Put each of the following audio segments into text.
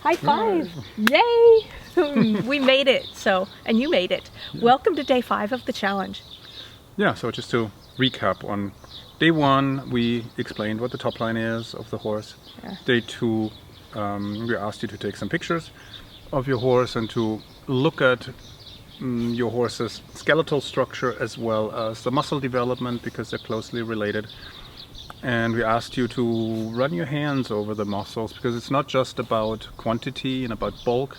High five! Yay! We made it. And you made it. Yeah. Welcome to day 5 of the challenge. Yeah, so just to recap, on day 1 we explained what the top line is of the horse. Yeah. Day 2 we asked you to take some pictures of your horse and to look at your horse's skeletal structure as well as the muscle development, because they're closely related. And we asked you to run your hands over the muscles, because it's not just about quantity and about bulk,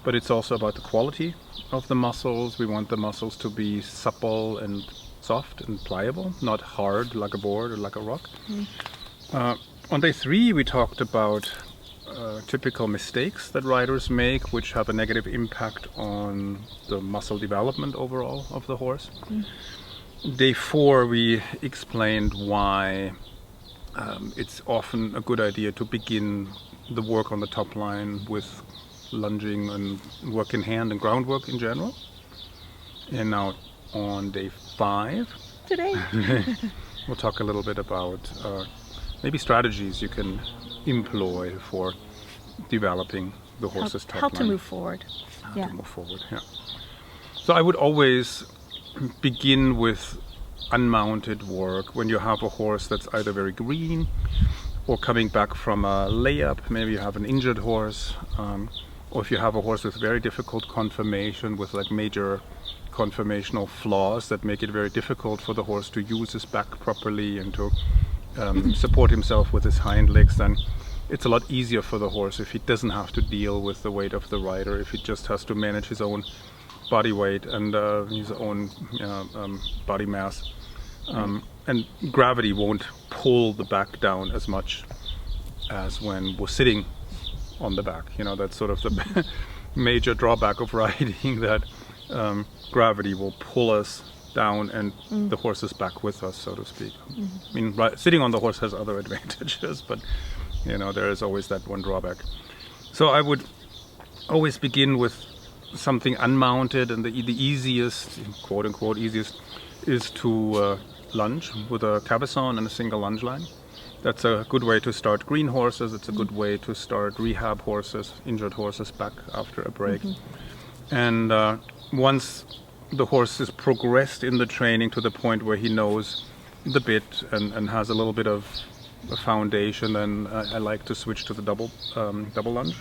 but it's also about the quality of the muscles. We want the muscles to be supple and soft and pliable, not hard like a board or like a rock. On day 3 we talked about typical mistakes that riders make, which have a negative impact on the muscle development overall of the horse. Day 4 we explained why it's often a good idea to begin the work on the top line with lunging and work in hand and groundwork in general. And now on day 5 today we'll talk a little bit about maybe strategies you can employ for developing the horse's top line. How to move forward. To move forward, yeah. So I would always begin with unmounted work when you have a horse that's either very green or coming back from a layup. Maybe you have an injured horse, or if you have a horse with very difficult conformation, with like major conformational flaws that make it very difficult for the horse to use his back properly and to support himself with his hind legs, then it's a lot easier for the horse if he doesn't have to deal with the weight of the rider, if he just has to manage his own body weight and his own body mass. And gravity won't pull the back down as much as when we're sitting on the back. You know, that's sort of the major drawback of riding, that gravity will pull us down and the horse is back with us, so to speak. I mean, sitting on the horse has other advantages, but you know, there is always that one drawback. So I would always begin with something unmounted, and the easiest, quote unquote easiest, is to lunge with a cabeçon and a single lunge line. That's a good way to start green horses. It's a good way to start rehab horses, injured horses back after a break. And once the horse is progressed in the training to the point where he knows the bit and has a little bit of a foundation, then I like to switch to the double lunge.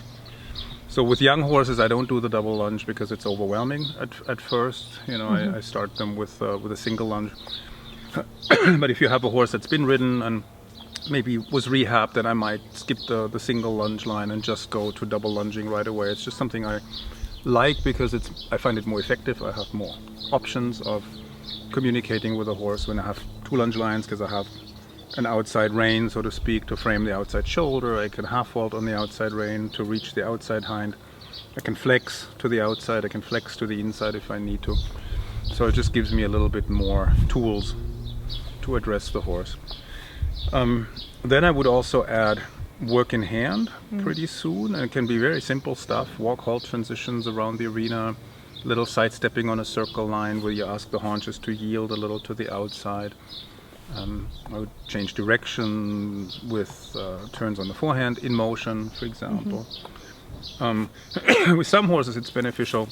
So with young horses I don't do the double lunge because it's overwhelming at first. You know, I start them with a single lunge. But if you have a horse that's been ridden and maybe was rehabbed, then I might skip the single lunge line and just go to double lunging right away. It's just something I like because I find it more effective. I have more options of communicating with a horse when I have 2 lunge lines, because I have an outside rein, so to speak, to frame the outside shoulder. I can half vault on the outside rein to reach the outside hind. I can flex to the outside, I can flex to the inside if I need to. So it just gives me a little bit more tools to address the horse. Then I would also add work in hand pretty soon, and it can be very simple stuff: walk halt transitions around the arena, little sidestepping on a circle line where you ask the haunches to yield a little to the outside. I would change direction with turns on the forehand in motion, for example. With some horses it's beneficial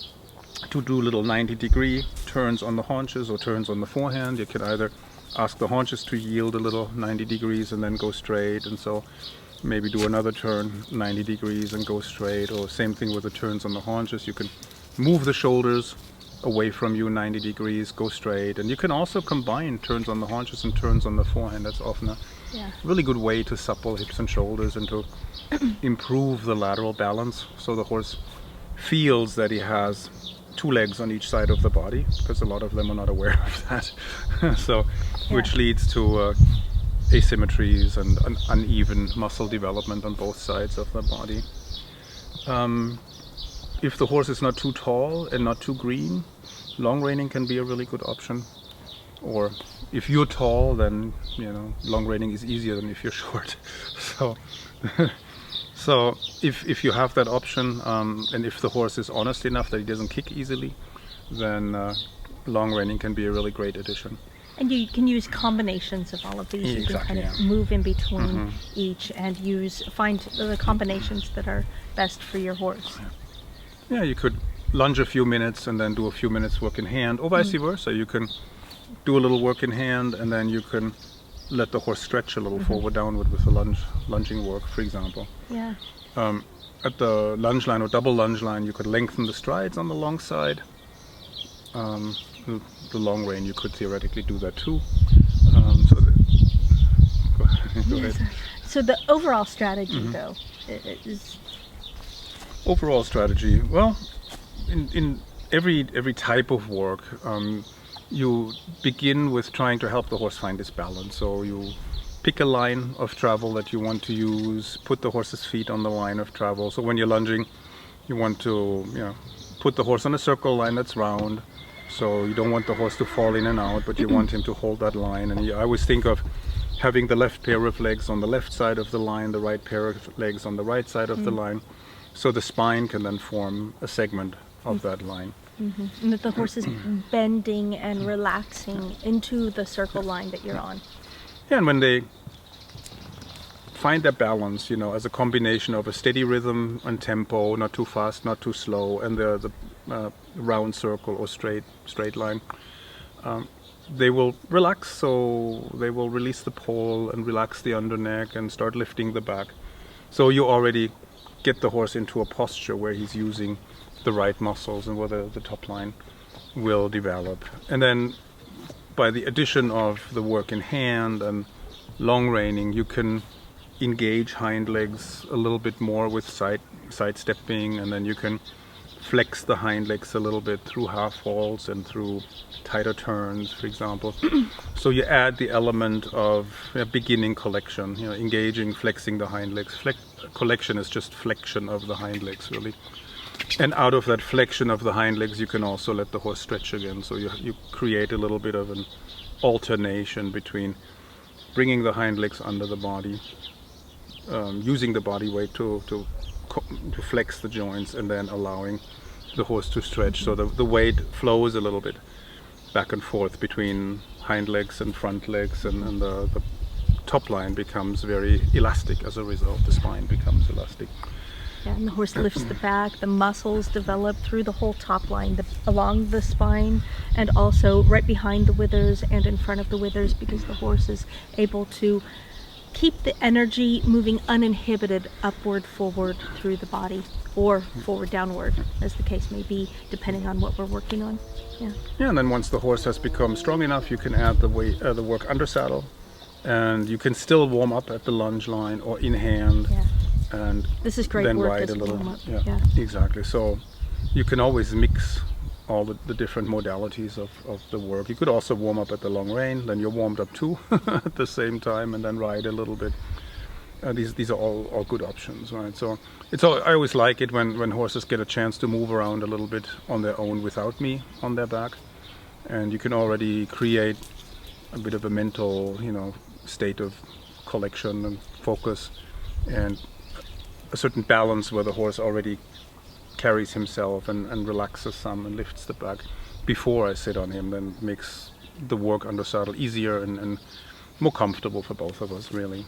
to do little 90-degree turns on the haunches or turns on the forehand. You can either ask the haunches to yield a little 90 degrees and then go straight, and so maybe do another turn 90 degrees and go straight, or same thing with the turns on the haunches. You can move the shoulders away from you 90 degrees, go straight, and you can also combine turns on the haunches and turns on the forehand. That's often a really good way to supple hips and shoulders and to improve the lateral balance, so the horse feels that he has 2 legs on each side of the body, because a lot of them are not aware of that. So which leads to asymmetries and uneven muscle development on both sides of the body. If the horse is not too tall and not too green, long reining can be a really good option. Or if you're tall, then you know, long reining is easier than if you're short. So if you have that option, and if the horse is honest enough that he doesn't kick easily, then long reining can be a really great addition. And you can use combinations of all of these. You can Exactly, kind of yeah. move in between each and find the combinations that are best for your horse. Yeah, you could lunge a few minutes and then do a few minutes work in hand, or vice versa. You can do a little work in hand and then you can let the horse stretch a little forward downward with the lunging work, for example. Yeah. At the lunge line or double lunge line, you could lengthen the strides on the long side. The long rein, you could theoretically do that too. Go ahead. So the overall strategy, though, is Overall strategy, well, in every type of work, you begin with trying to help the horse find its balance. So you pick a line of travel that you want to use, put the horse's feet on the line of travel. So when you're lunging, you want to put the horse on a circle line that's round. So you don't want the horse to fall in and out, but you want him to hold that line. And I always think of having the left pair of legs on the left side of the line, the right pair of legs on the right side of the line. So the spine can then form a segment of that line. and that the horse is bending and relaxing into the circle line that you're on. Yeah, and when they find their balance, as a combination of a steady rhythm and tempo, not too fast, not too slow, and the round circle or straight line, they will relax. So they will release the pole and relax the underneck and start lifting the back. So you already get the horse into a posture where he's using the right muscles and where the top line will develop. And then by the addition of the work in hand and long reining, you can engage hind legs a little bit more with side stepping, and then you can flex the hind legs a little bit through half halts and through tighter turns, for example. So you add the element of beginning collection, engaging, flexing the hind legs. Collection is just flexion of the hind legs, really. And out of that flexion of the hind legs, you can also let the horse stretch again. So you create a little bit of an alternation between bringing the hind legs under the body, using the body weight to flex the joints, and then allowing the horse to stretch. So the weight flows a little bit back and forth between hind legs and front legs, and the top line becomes very elastic as a result. The spine becomes elastic. Yeah, and the horse lifts the back, the muscles develop through the whole top line, along the spine, and also right behind the withers and in front of the withers, because the horse is able to keep the energy moving uninhibited upward, forward through the body, or forward, downward, as the case may be, depending on what we're working on. Yeah, and then once the horse has become strong enough, you can add the work under saddle, and you can still warm up at the lunge line or in hand. Yeah. And this is great then work ride as a little. warm-up. Yeah, exactly. So you can always mix all the different modalities of the work. You could also warm up at the long rein, then you're warmed up too at the same time, and then ride a little bit. These are all good options, right? So I always like it when horses get a chance to move around a little bit on their own without me on their back, and you can already create a bit of a mental, state of collection and focus, and a certain balance where the horse already carries himself and relaxes some and lifts the back before I sit on him. Then makes the work under saddle easier and more comfortable for both of us, really.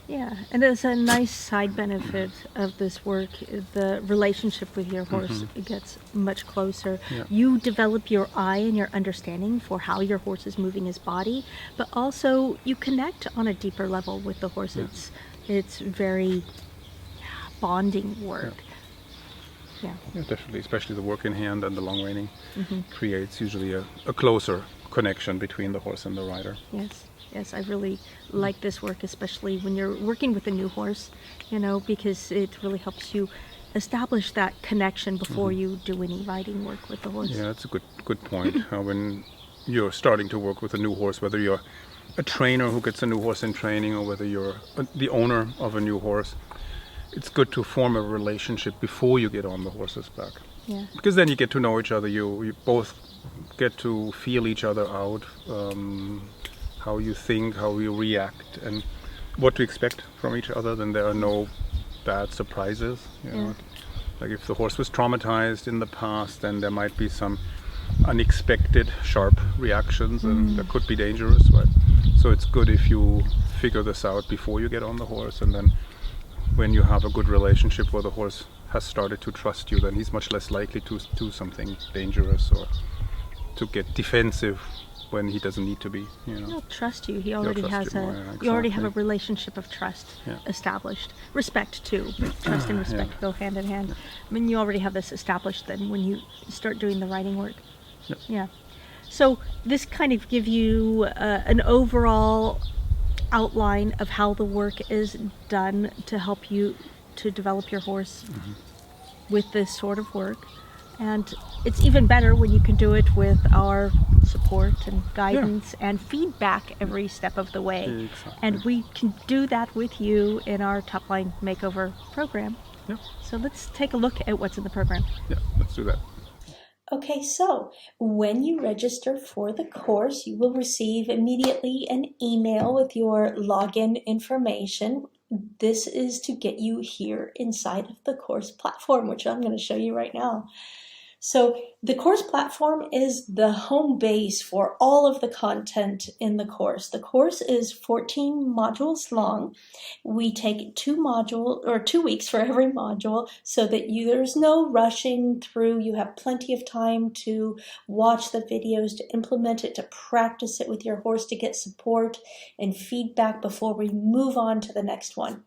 Yeah, and as a nice side benefit of this work, the relationship with your horse gets much closer. Yeah. You develop your eye and your understanding for how your horse is moving his body, but also you connect on a deeper level with the horse. Yeah. It's very bonding work. Yeah, definitely, especially the work in hand and the long reining creates usually a closer connection between the horse and the rider. Yes, I really like this work, especially when you're working with a new horse, because it really helps you establish that connection before you do any riding work with the horse. Yeah, that's a good point. When you're starting to work with a new horse, whether you're a trainer who gets a new horse in training or whether you're the owner of a new horse, it's good to form a relationship before you get on the horse's back. Yeah. Because then you get to know each other. You both get to feel each other out, how you think, how you react, and what to expect from each other. Then there are no bad surprises. Like if the horse was traumatized in the past, then there might be some unexpected sharp reactions, and that could be dangerous, right? So it's good if you figure this out before you get on the horse, and then when you have a good relationship where the horse has started to trust you, then he's much less likely to do something dangerous or to get defensive when he doesn't need to be. He'll trust you. He already trust has you a. more, yeah, You already have a exactly. relationship of trust Yeah. established. Respect too, but trust and respect go hand in hand. I mean, you already have this established. Then when you start doing the writing work, Yep. yeah. So this kind of give you an overall outline of how the work is done to help you to develop your horse with this sort of work. And it's even better when you can do it with our support and guidance and feedback every step of the way. Exactly. And we can do that with you in our Topline Makeover program. Yeah. So let's take a look at what's in the program. Yeah, let's do that. Okay, so when you register for the course, you will receive immediately an email with your login information. This is to get you here inside of the course platform, which I'm going to show you right now. So the course platform is the home base for all of the content in the course. The course is 14 modules long. We take 2 weeks for every module so that there's no rushing through. You have plenty of time to watch the videos, to implement it, to practice it with your horse, to get support and feedback before we move on to the next one.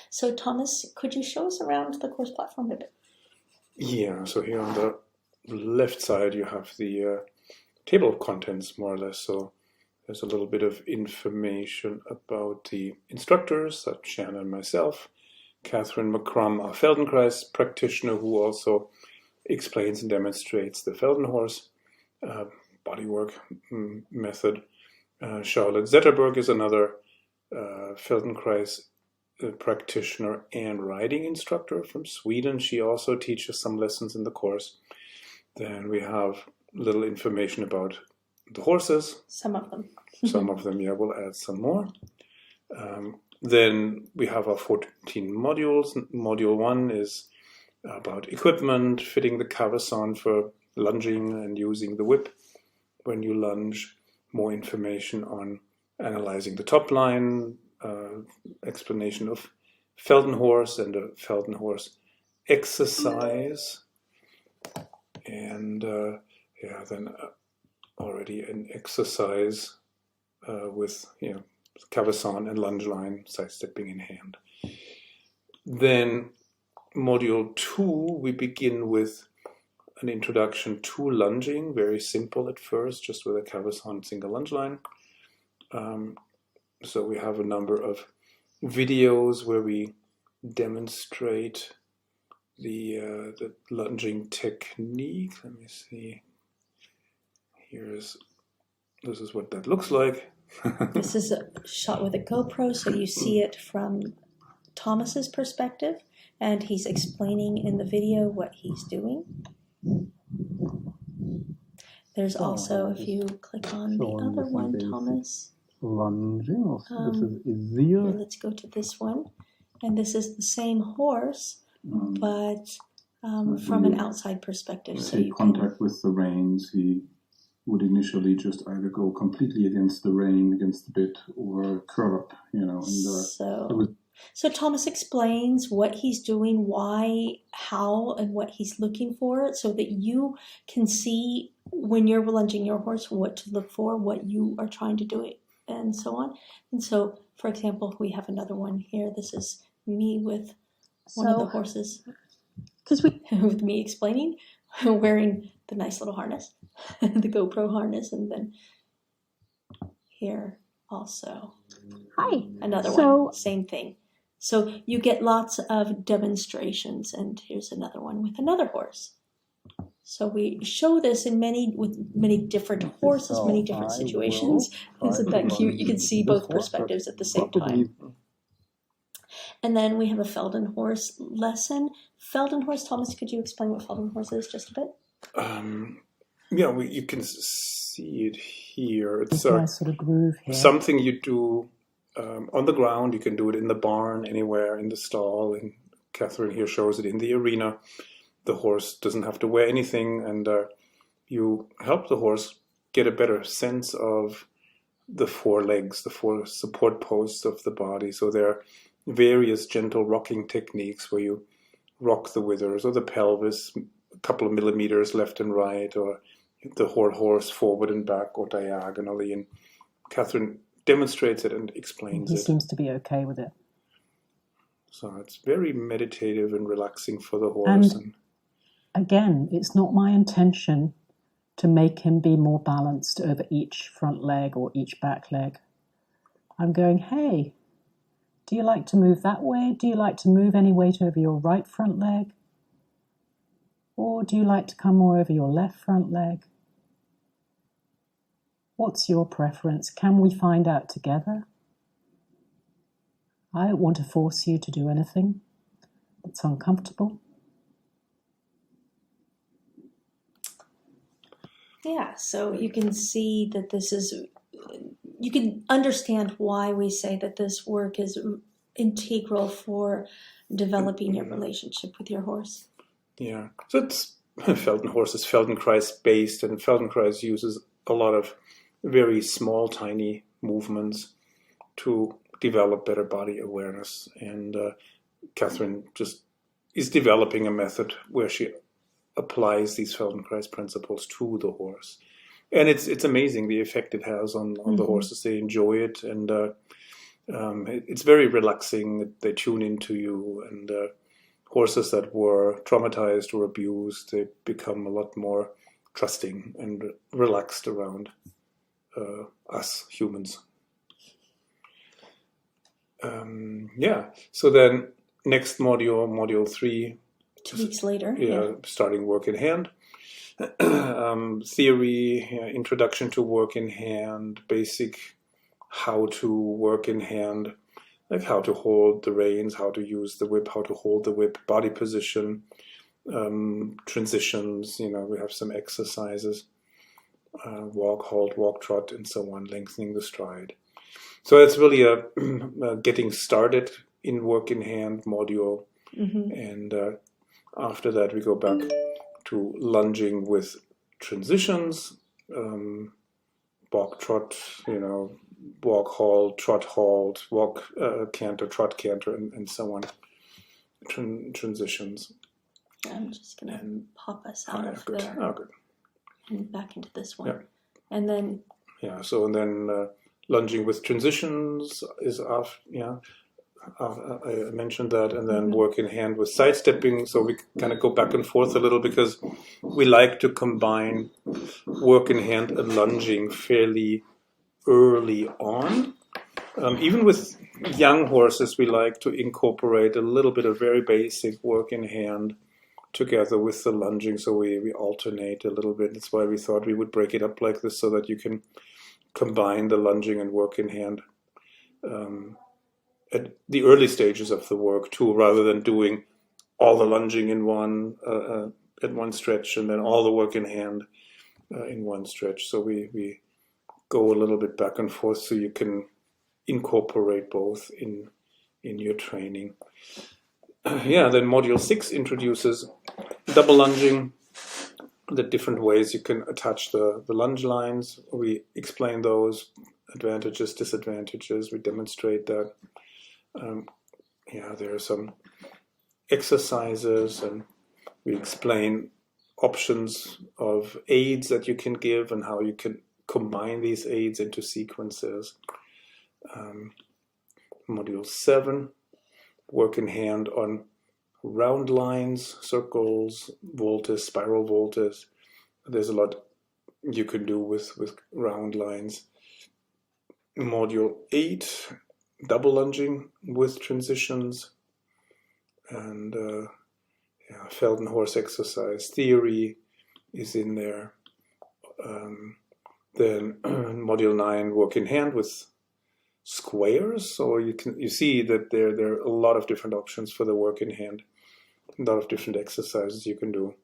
So Thomas, could you show us around the course platform a bit? Yeah, so here on the left side you have the table of contents, more or less. So there's a little bit of information about the instructors, that's Shannon and myself. Catherine McCrum, our Feldenkrais practitioner, who also explains and demonstrates the Feldenhorse bodywork method. Charlotte Zetterberg is another Feldenkrais practitioner and riding instructor from Sweden. She also teaches some lessons in the course. Then we have little information about the horses. Some of them. Some of them, yeah, we'll add some more. Then we have our 14 modules. Module 1 is about equipment, fitting the cavesson for lunging and using the whip when you lunge. More information on analyzing the top line, explanation of Feldenhorse and a Feldenhorse exercise, and then already an exercise with cavesson and lunge line, side stepping in hand. Then module 2, we begin with an introduction to lunging, very simple at first, just with a cavesson single lunge line. So we have a number of videos where we demonstrate the lunging technique. Let me see. This is what that looks like. This is a shot with a GoPro, so you see it from Thomas's perspective, and he's explaining in the video what he's doing. There's also, if you click on the other one, Thomas. Lunging. This is Here, easier. let's go to this one. And this is the same horse, but from an outside perspective. So Take you can, contact with the reins. He would initially just either go completely against the rein, against the bit, or curl up. And it was so Thomas explains what he's doing, why, how, and what he's looking for, so that you can see when you're lunging your horse what to look for, what you are trying to do it, and so on. And so, for example, we have another one here. This is me with one of the horses, with me explaining, wearing the nice little harness, the GoPro harness, and then here also. Hi. Another one, same thing. So you get lots of demonstrations, and here's another one with another horse. So we show this with many different horses, many different situations. Isn't that cute? You can see both perspectives at the same time. And then we have a Feldenhorse lesson. Feldenhorse, Thomas, could you explain what Feldenhorse is just a bit? You can see it here. It's nice sort of groove here. something you do on the ground. You can do it in the barn, anywhere, in the stall. And Catherine here shows it in the arena. The horse doesn't have to wear anything, and you help the horse get a better sense of the four legs, the four support posts of the body. So there are various gentle rocking techniques where you rock the withers or the pelvis a couple of millimeters left and right, or the whole horse forward and back or diagonally. And Catherine demonstrates it and explains He it. seems to be okay with it. So it's very meditative and relaxing for the horse. And again, it's not my intention to make him be more balanced over each front leg or each back leg. I'm going, hey, do you like to move that way? Do you like to move any weight over your right front leg? Or do you like to come more over your left front leg? What's your preference? Can we find out together? I don't want to force you to do anything that's uncomfortable. Yeah, so you can see that this is, you can understand why we say that this work is integral for developing your relationship with your horse. Yeah, so it's Feldenhorse is Feldenkrais based, and Feldenkrais uses a lot of very small, tiny movements to develop better body awareness. And Catherine just is developing a method where she applies these Feldenkrais principles to the horse. And it's amazing the effect it has on the horses. They enjoy it, and it's very relaxing. They tune into you, and horses that were traumatized or abused, they become a lot more trusting and relaxed around us humans. So then next module, module 3. 2 weeks later. Starting work in hand. Theory, introduction to work in hand, basic how to work in hand, like how to hold the reins, how to use the whip, how to hold the whip, body position, transitions, we have some exercises, walk, halt, walk, trot, and so on, lengthening the stride. So it's really a getting started in work in hand module. And after that, we go back to lunging with transitions, walk, trot, walk, halt, trot, halt, walk, canter, trot, canter, and so on. Transitions. I'm just going to pop us out of good. there Good. and back into this one. Yeah. And then... lunging with transitions is after, I mentioned that, and then work in hand with sidestepping. So we kind of go back and forth a little because we like to combine work in hand and lunging fairly early on. Even with young horses, we like to incorporate a little bit of very basic work in hand together with the lunging. So we alternate a little bit. That's why we thought we would break it up like this so that you can combine the lunging and work in hand at the early stages of the work too, rather than doing all the lunging in one at one stretch and then all the work in hand in one stretch. So we go a little bit back and forth so you can incorporate both in your training. Then module 6 introduces double lunging, the different ways you can attach the lunge lines. We explain those advantages, disadvantages. We demonstrate that. There are some exercises, and we explain options of aids that you can give and how you can combine these aids into sequences. Module 7, work in hand on round lines, circles, voltas, spiral voltas. There's a lot you can do with round lines. Module 8, double lunging with transitions, and Feldenhorse exercise theory is in there. Then module 9, work in hand with squares. So you see that there are a lot of different options for the work in hand, a lot of different exercises you can do.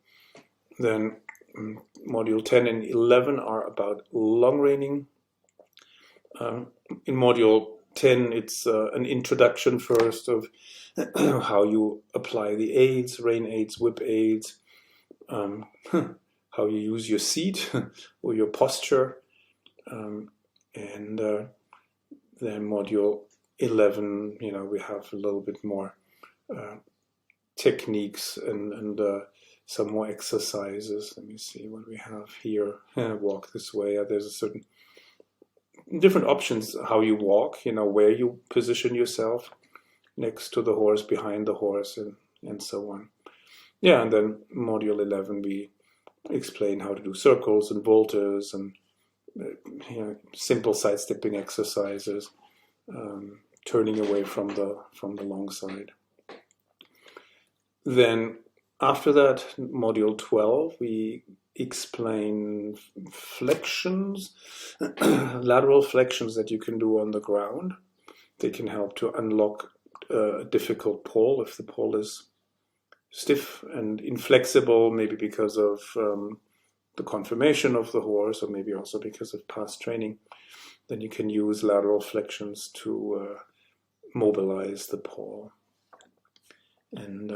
Then module 10 and 11 are about long reining. In module 10, it's an introduction first of how you apply the aids, rein aids, whip aids, how you use your seat or your posture. And then module 11, we have a little bit more techniques and some more exercises. Let me see what we have here. Walk this way. There's a certain different options how you walk, where you position yourself next to the horse, behind the horse, and so on. Yeah, and then module 11, we explain how to do circles and volters and simple side-stepping exercises, turning away from the long side. Then after that, module 12, we explain flexions, lateral flexions that you can do on the ground. They can help to unlock a difficult pole if the pole is stiff and inflexible, maybe because of the conformation of the horse, or maybe also because of past training. Then you can use lateral flexions to mobilize the pole. And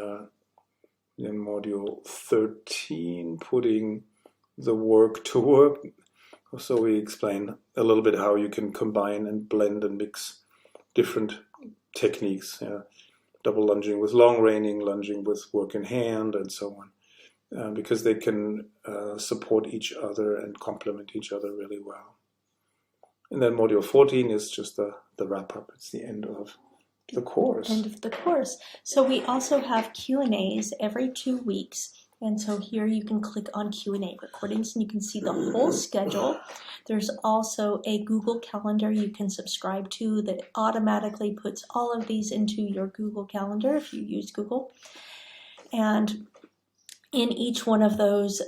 in module 13, putting the work to work. So we explain a little bit how you can combine and blend and mix different techniques. Double lunging with long reining, lunging with work in hand, and so on, because they can support each other and complement each other really well. And then module 14 is just the wrap-up. It's the end of the course. End of the course. So we also have Q&As every 2 weeks. And so here you can click on Q&A recordings and you can see the whole schedule. There's also a Google Calendar you can subscribe to that automatically puts all of these into your Google Calendar if you use Google. And in each one of those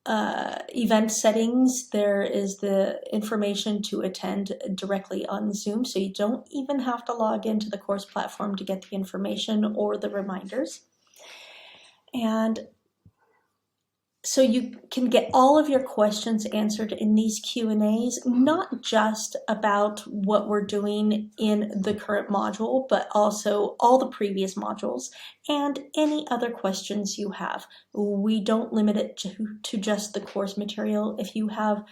event settings, there is the information to attend directly on Zoom. So you don't even have to log into the course platform to get the information or the reminders. And so you can get all of your questions answered in these Q&As, not just about what we're doing in the current module, but also all the previous modules and any other questions you have. We don't limit it to just the course material. If you have,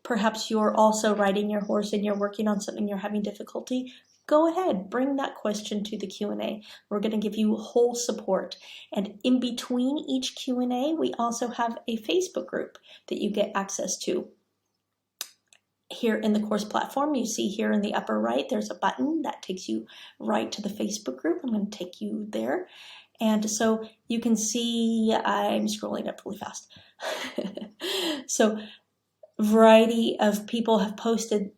perhaps you're also riding your horse and you're working on something you're having difficulty, go ahead, bring that question to the Q&A. We're going to give you whole support. And in between each Q&A, we also have a Facebook group that you get access to. Here in the course platform, you see here in the upper right, there's a button that takes you right to the Facebook group. I'm going to take you there. And so you can see, I'm scrolling up really fast. So a variety of people have posted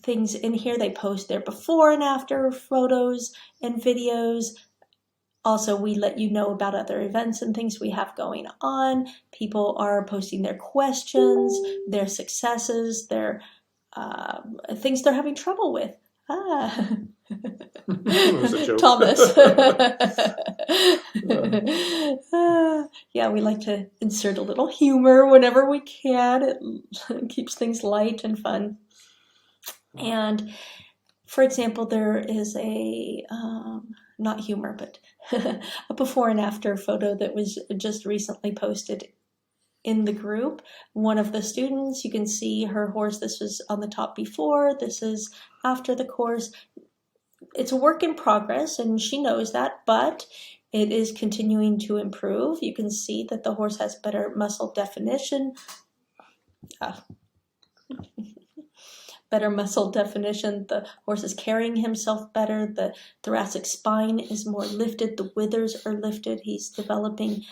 things in here. They post their before and after photos and videos. Also, we let you know about other events and things we have going on. People are posting their questions, their successes, their things they're having trouble with. Thomas. Yeah, we like to insert a little humor whenever we can. It keeps things light and fun. And for example, there is a, not humor, but a before and after photo that was just recently posted in the group. One of the students, you can see her horse. This was on the top before, this is after the course. It's a work in progress and she knows that, but it is continuing to improve. You can see that the horse has better muscle definition. Better muscle definition, the horse is carrying himself better, the thoracic spine is more lifted, the withers are lifted, he's developing,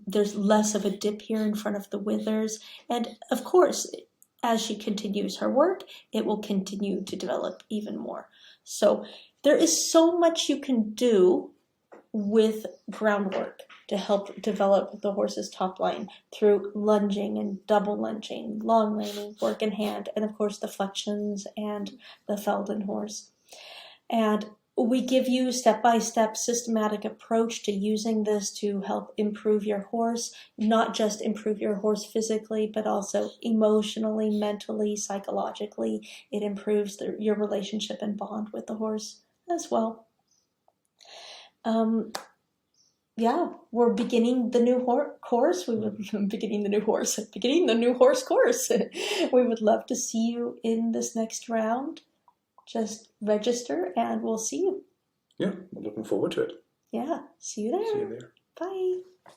there's less of a dip here in front of the withers, and of course, as she continues her work, it will continue to develop even more. So there is so much you can do with groundwork to help develop the horse's top line through lunging and double lunging, long reining, work in hand, and of course the flexions and the Feldenhorse. And we give you step-by-step systematic approach to using this to help improve your horse, not just improve your horse physically, but also emotionally, mentally, psychologically. It improves your relationship and bond with the horse as well. we're beginning the new course. We would beginning the new horse course. We would love to see you in this next round. Just register and we'll see you. Yeah, I'm looking forward to it. Yeah, see you there. See you there. Bye.